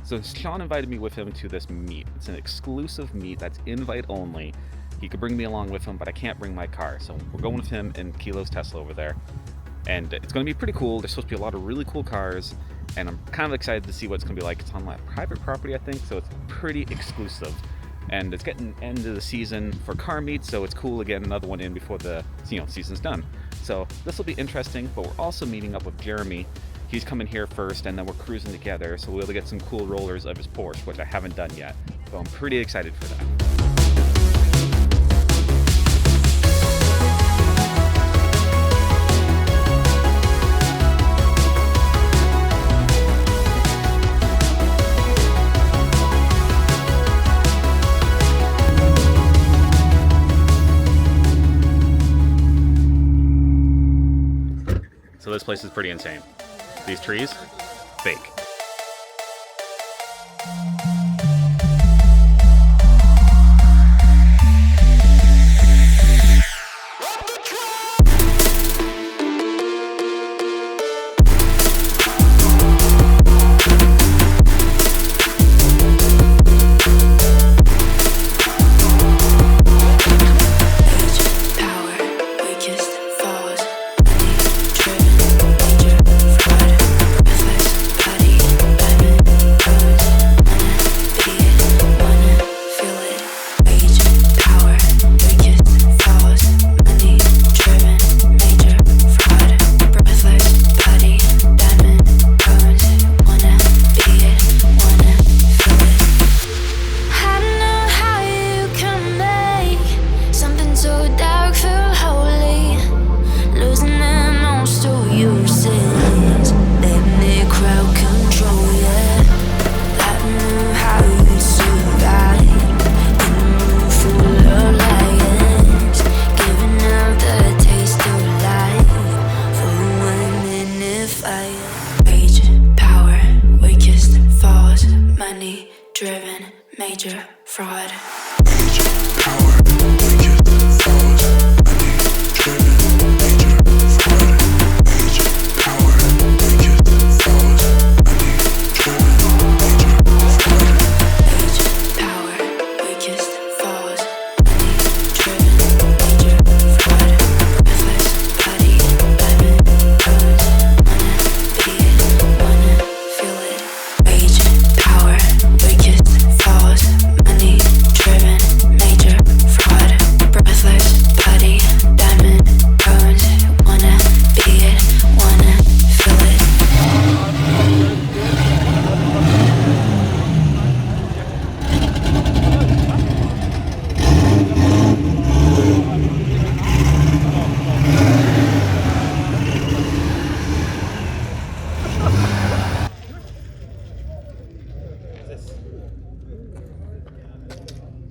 So Sean invited me with him to this meet. It's an exclusive meet that's invite only. He could bring me along with him, but I can't bring my car. So we're going with him and Kilo's Tesla over there. And it's going to be pretty cool. There's supposed to be a lot of really cool cars. And I'm kind of excited to see what it's going to be like. It's on my private property, I think, so it's pretty exclusive. And it's getting end of the season for car meets, so it's cool to get another one in before the season's done. So this will be interesting, but we're also meeting up with Jeremy. He's coming here first, and then we're cruising together, so we'll be able to get some cool rollers of his Porsche, which I haven't done yet. So I'm pretty excited for that. So this place is pretty insane. These trees, fake. Driven, major fraud. Power.